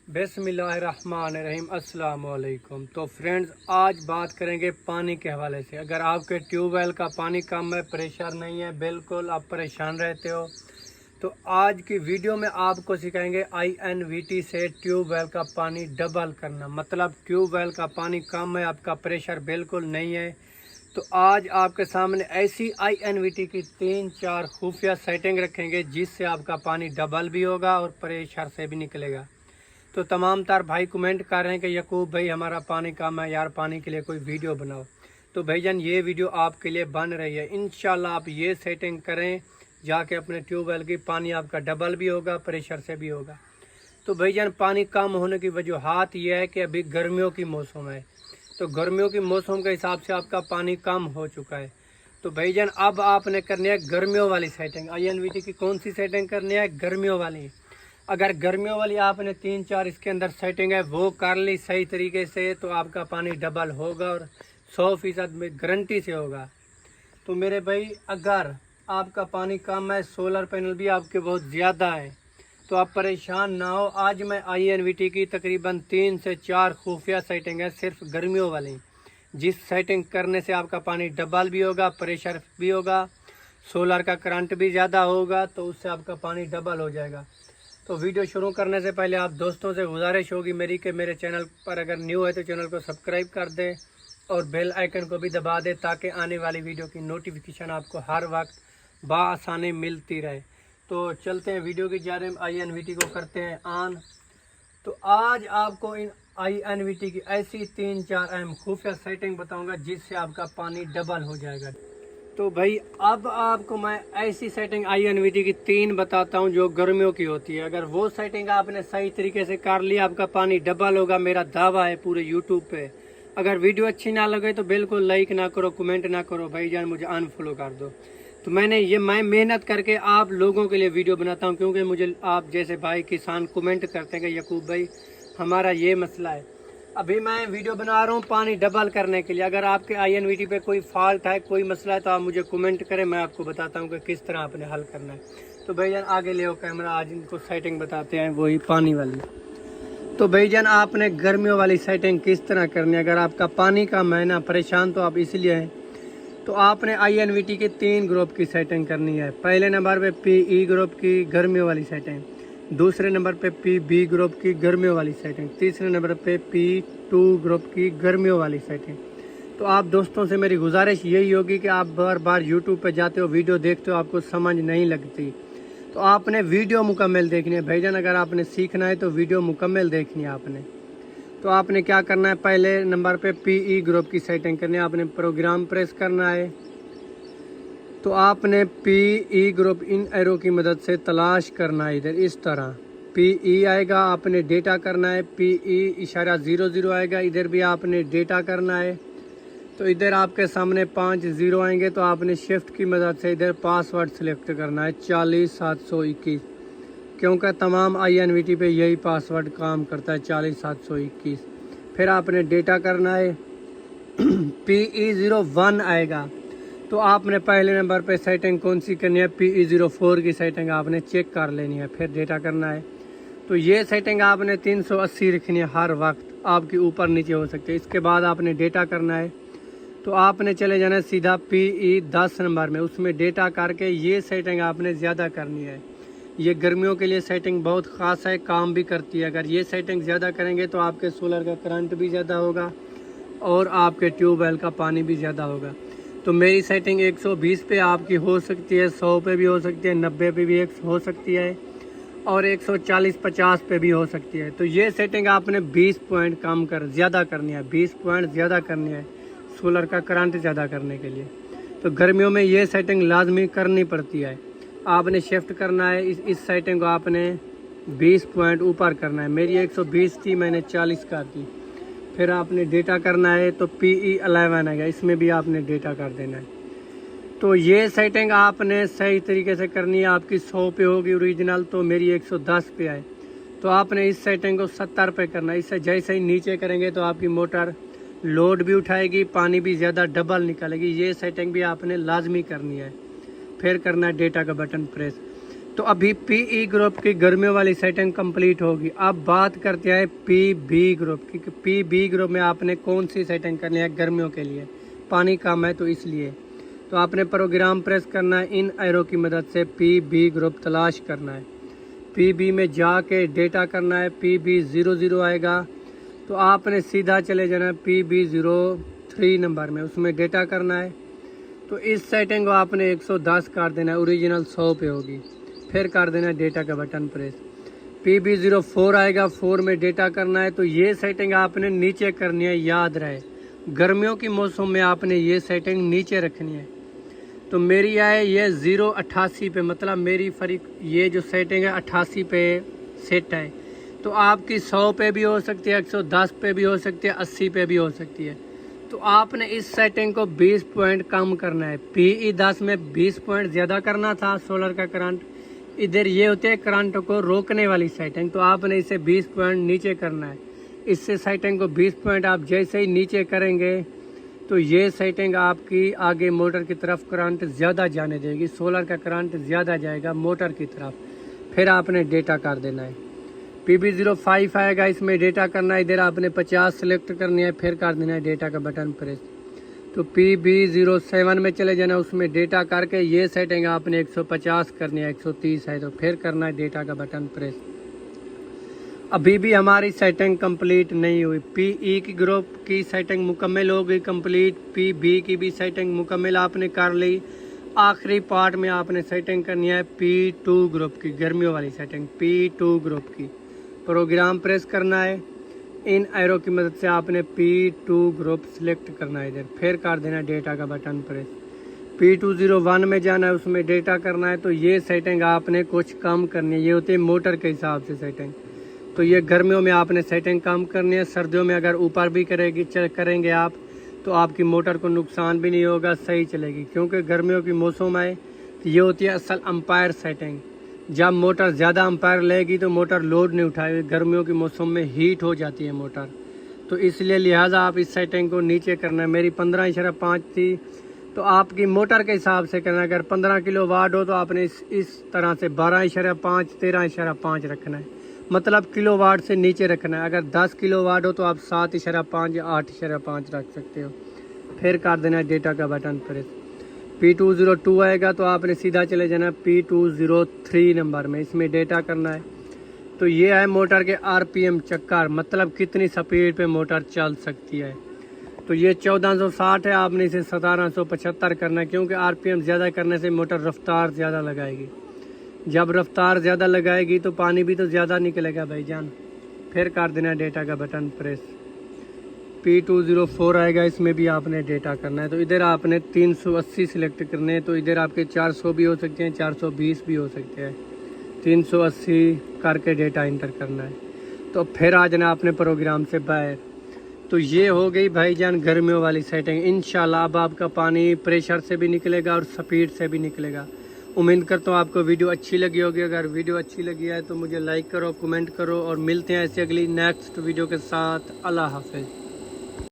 बिस्मिल्लाहिर्रहमानिर्रहीम अस्सलाम वालेकुम। तो फ्रेंड्स, आज बात करेंगे पानी के हवाले से। अगर आपके ट्यूबवेल का पानी कम है, प्रेशर नहीं है, बिल्कुल आप परेशान रहते हो, तो आज की वीडियो में आपको सिखाएंगे INVT से ट्यूबवेल का पानी डबल करना। मतलब ट्यूबवेल का पानी कम है, आपका प्रेशर बिल्कुल नहीं है, तो आज आपके सामने ऐसी INVT की 3-4 खुफिया सेटिंग रखेंगे जिससे आपका पानी डबल भी होगा और प्रेशर से भी निकलेगा। तो तमाम तार भाई कमेंट कर रहे हैं कि यकूब भाई हमारा पानी कम है यार, पानी के लिए कोई वीडियो बनाओ। तो भाईजान ये वीडियो आपके लिए बन रही है। इंशाल्लाह आप ये सेटिंग करें, जाके अपने ट्यूबवेल की पानी आपका डबल भी होगा, प्रेशर से भी होगा। तो भाईजान पानी कम होने की वजूहत ये है कि अभी गर्मियों की मौसम है, तो गर्मियों की मौसम के हिसाब से आपका पानी कम हो चुका है। तो भाईजान अब आपने करनी है गर्मियों वाली सेटिंग। INVT की कौन सी सेटिंग करनी है? गर्मियों वाली। अगर गर्मियों वाली आपने 3-4 इसके अंदर सेटिंग है वो कर ली सही तरीके से, तो आपका पानी डबल होगा और 100% में गारंटी से होगा। तो मेरे भाई, अगर आपका पानी कम है, सोलर पैनल भी आपके बहुत ज़्यादा है, तो आप परेशान ना हो। आज मैं INVT की तकरीबन 3 से 4 खुफिया सेटिंग है सिर्फ गर्मियों वाली, जिस सेटिंग करने से आपका पानी डबल भी होगा, प्रेशर भी होगा, सोलर का करंट भी ज़्यादा होगा, तो उससे आपका पानी डबल हो जाएगा। तो वीडियो शुरू करने से पहले आप दोस्तों से गुजारिश होगी मेरी कि मेरे चैनल पर अगर न्यू है तो चैनल को सब्सक्राइब कर दें और बेल आइकन को भी दबा दें, ताकि आने वाली वीडियो की नोटिफिकेशन आपको हर वक्त बआसानी मिलती रहे। तो चलते हैं वीडियो की जानिब, INVT को करते हैं ऑन। तो आज आपको इन INVT की ऐसी 3-4 अहम खुफिया सेटिंग बताऊंगा जिससे आपका पानी डबल हो जाएगा। तो भाई, अब आपको मैं ऐसी सेटिंग INVT की 3 बताता हूं जो गर्मियों की होती है। अगर वो सेटिंग आपने सही तरीके से कर लिया, आपका पानी डबल होगा, मेरा दावा है पूरे यूट्यूब पे। अगर वीडियो अच्छी ना लगे तो बिल्कुल लाइक ना करो, कमेंट ना करो भाईजान, मुझे अनफॉलो कर दो। तो मैं मेहनत करके आप लोगों के लिए वीडियो बनाता हूँ, क्योंकि मुझे आप जैसे भाई किसान कमेंट करते हैं कि यकूब भाई हमारा ये मसला है। अभी मैं वीडियो बना रहा हूँ पानी डबल करने के लिए। अगर आपके INVT पे कोई फॉल्ट है, कोई मसला है, तो आप मुझे कमेंट करें, मैं आपको बताता हूँ कि किस तरह आपने हल करना है। तो भाईजान आगे ले कैमरा, आज इनको सेटिंग बताते हैं वही पानी वाली। तो भाईजान आपने गर्मियों वाली सेटिंग किस तरह करनी है? अगर आपका पानी का महीना परेशान तो आप इसलिए हैं, तो आपने INVT के 3 ग्रुप की सेटिंग करनी है। पहले नंबर पे PE ग्रुप की गर्मियों वाली सेटिंग, दूसरे नंबर पे PB ग्रुप की गर्मियों वाली सेटिंग, तीसरे नंबर पे P2 ग्रुप की गर्मियों वाली सेटिंग। तो आप दोस्तों से मेरी गुजारिश यही होगी कि आप बार बार YouTube पे जाते हो, वीडियो देखते हो, आपको समझ नहीं लगती, तो आपने वीडियो मुकम्मल देखनी है भाईजान। अगर आपने सीखना है तो वीडियो मुकम्मल देखनी है आपने। तो आपने क्या करना है? पहले नंबर पे PE ग्रुप की सेटिंग करनी है, आपने प्रोग्राम प्रेस करना है। तो आपने PE ग्रुप इन एरो की मदद से तलाश करना है। इधर इस तरह PE आएगा, आपने डेटा करना है। PE=00 आएगा, इधर भी आपने डेटा करना है। तो इधर आपके सामने 5 0 आएंगे, तो आपने शिफ्ट की मदद से इधर पासवर्ड सेलेक्ट करना है 40721, क्योंकि तमाम INVT पे यही पासवर्ड काम करता है 40721। फिर आपने डेटा करना है। PE01 आएगा, तो आपने पहले नंबर पे सेटिंग कौन सी करनी है? PE04 की सेटिंग आपने चेक कर लेनी है, फिर डेटा करना है। तो ये सेटिंग आपने 380 रखनी है, हर वक्त आपकी ऊपर नीचे हो सकती है। इसके बाद आपने डेटा करना है, तो आपने चले जाना है सीधा PE10 नंबर में, उसमें डेटा करके ये सेटिंग आपने ज़्यादा करनी है। ये गर्मियों के लिए सेटिंग बहुत ख़ास है, काम भी करती है। अगर ये सेटिंग ज़्यादा करेंगे तो आपके सोलर का करंट भी ज़्यादा होगा और आपके ट्यूबवेल का पानी भी ज़्यादा होगा। तो मेरी सेटिंग 120 पे आपकी हो सकती है, 100 पे भी हो सकती है, 90 पे भी हो सकती है और 140-50 पे भी हो सकती है। तो ये सेटिंग आपने 20 पॉइंट कम कर ज़्यादा करनी है, 20 पॉइंट ज़्यादा करनी है सोलर का करंट ज़्यादा करने के लिए। तो गर्मियों में ये सेटिंग लाजमी करनी पड़ती है। आपने शिफ्ट करना है, इस सेटिंग को आपने 20 पॉइंट ऊपर करना है। मेरी 120 थी, मैंने 40 कर दी। फिर आपने डेटा करना है, तो PE11 आएगा, इसमें भी आपने डेटा कर देना है। तो ये सेटिंग आपने सही तरीके से करनी है। आपकी 100 पे होगी ओरिजिनल, तो मेरी 110 पे आए, तो आपने इस सेटिंग को 70 पे करना है। इससे जैसे ही नीचे करेंगे तो आपकी मोटर लोड भी उठाएगी, पानी भी ज़्यादा डबल निकालेगी। ये सेटिंग भी आपने लाजमी करनी है। फिर करना है डेटा का बटन प्रेस। तो अभी PE ग्रुप की गर्मियों वाली सेटिंग कंप्लीट होगी। अब बात करते हैं PB ग्रुप की। PB ग्रुप में आपने कौन सी सेटिंग करनी है गर्मियों के लिए, पानी कम है तो इसलिए। तो आपने प्रोग्राम प्रेस करना है, इन एरो की मदद से PB ग्रुप तलाश करना है। PB में जाके डेटा करना है, PB00 आएगा तो आपने सीधा चले जाना है PB03 नंबर में, उसमें डेटा करना है। तो इस सेटिंग को आपने 110 कर देना है, ओरिजिनल 100 पे होगी। फिर कर देना है डेटा का बटन प्रेस। PB04 आएगा, 4 में डेटा करना है। तो ये सेटिंग आपने नीचे करनी है, याद रहे गर्मियों की मौसम में आपने ये सेटिंग नीचे रखनी है। तो मेरी है ये 088 पे, मतलब मेरी ये जो सेटिंग है 88 पे सेट है। तो आपकी 100 पे भी हो सकती है, 110 पे भी हो सकती है, 80 पे भी हो सकती है। तो आपने इस सेटिंग को 20 पॉइंट कम करना है। PE 10 में 20 पॉइंट ज़्यादा करना था सोलर का करंट। इधर ये होते हैं करंट को रोकने वाली सेटिंग, तो आपने इसे 20 पॉइंट नीचे करना है। इससे सेटिंग को 20 पॉइंट आप जैसे ही नीचे करेंगे तो ये सेटिंग आपकी आगे मोटर की तरफ करंट ज़्यादा जाने देगी, सोलर का करंट ज़्यादा जाएगा मोटर की तरफ। फिर आपने डेटा कर देना है। PB05 आएगा, इसमें डेटा करना है। इधर आपने 50 सेलेक्ट करनी है, फिर कर देना है डेटा का बटन प्रेस। तो PB07 में चले जाना, उसमें डेटा करके ये सेटिंग आपने 150 करनी है, 130 है तो फिर करना है डेटा का बटन प्रेस। अभी भी हमारी सेटिंग कंप्लीट नहीं हुई। PE की ग्रुप की सेटिंग मुकम्मल हो गई कंप्लीट, PB की भी सेटिंग मुकम्मल आपने कर ली। आखिरी पार्ट में आपने सेटिंग करनी है P2 ग्रुप की, गर्मियों वाली सेटिंग P2 ग्रुप की। प्रोग्राम प्रेस करना है, इन एरो की मदद से आपने P2 ग्रुप सिलेक्ट करना है इधर, फिर कर देना डेटा का बटन प्रेस। P201 में जाना है, उसमें डेटा करना है। तो ये सेटिंग आपने कुछ कम करनी है, ये होती है मोटर के हिसाब से सेटिंग। तो ये गर्मियों में आपने सेटिंग कम करनी है। सर्दियों में अगर ऊपर भी करेंगे आप तो आपकी मोटर को नुकसान भी नहीं होगा, सही चलेगी। क्योंकि गर्मियों की मौसम है तो ये होती है असल अंपायर सेटिंग। जब मोटर ज़्यादा अंपायर लेगी तो मोटर लोड नहीं उठाएगी, गर्मियों की मौसम में हीट हो जाती है मोटर। तो इसलिए लिहाजा आप इस सेटिंग को नीचे करना है। मेरी 15.5 थी, तो आपकी मोटर के हिसाब से करना है। अगर 15 किलो वाट हो तो आपने इस तरह से 12.5 13.5 रखना है, मतलब किलो वाट से नीचे रखना है। अगर 10 किलो वाट हो तो आप 7.5 या 8.5 रख सकते हो। फिर कर देना डेटा का बटन प्रेस। P202 आएगा तो आपने सीधा चले जाना P203 नंबर में, इसमें डेटा करना है। तो ये है मोटर के RPM चक्कर, मतलब कितनी स्पीड पे मोटर चल सकती है। तो ये 1460 है, आपने इसे 1775 करना है, क्योंकि RPM ज़्यादा करने से मोटर रफ्तार ज़्यादा लगाएगी। जब रफ्तार ज़्यादा लगाएगी तो पानी भी तो ज़्यादा निकलेगा भाईजान। फिर कर देना डेटा का बटन प्रेस। P204 आएगा, इसमें भी आपने डेटा करना है। तो इधर आपने 380 सिलेक्ट करने हैं, तो इधर आपके 400 भी हो सकते हैं, 420 भी हो सकते हैं। 380 करके डेटा इंटर करना है। तो फिर आ जाना अपने प्रोग्राम से बाहर। तो ये हो गई भाईजान गर्मियों वाली सेटिंग। इंशाल्लाह अब आपका पानी प्रेशर से भी निकलेगा और स्पीड से भी निकलेगा। उम्मीद करता हूँ आपको वीडियो अच्छी लगी होगी। अगर वीडियो अच्छी लगी है तो मुझे लाइक करो, कमेंट करो, और मिलते हैं ऐसे अगली नेक्स्ट वीडियो के साथ। अल्लाह हाफिज़।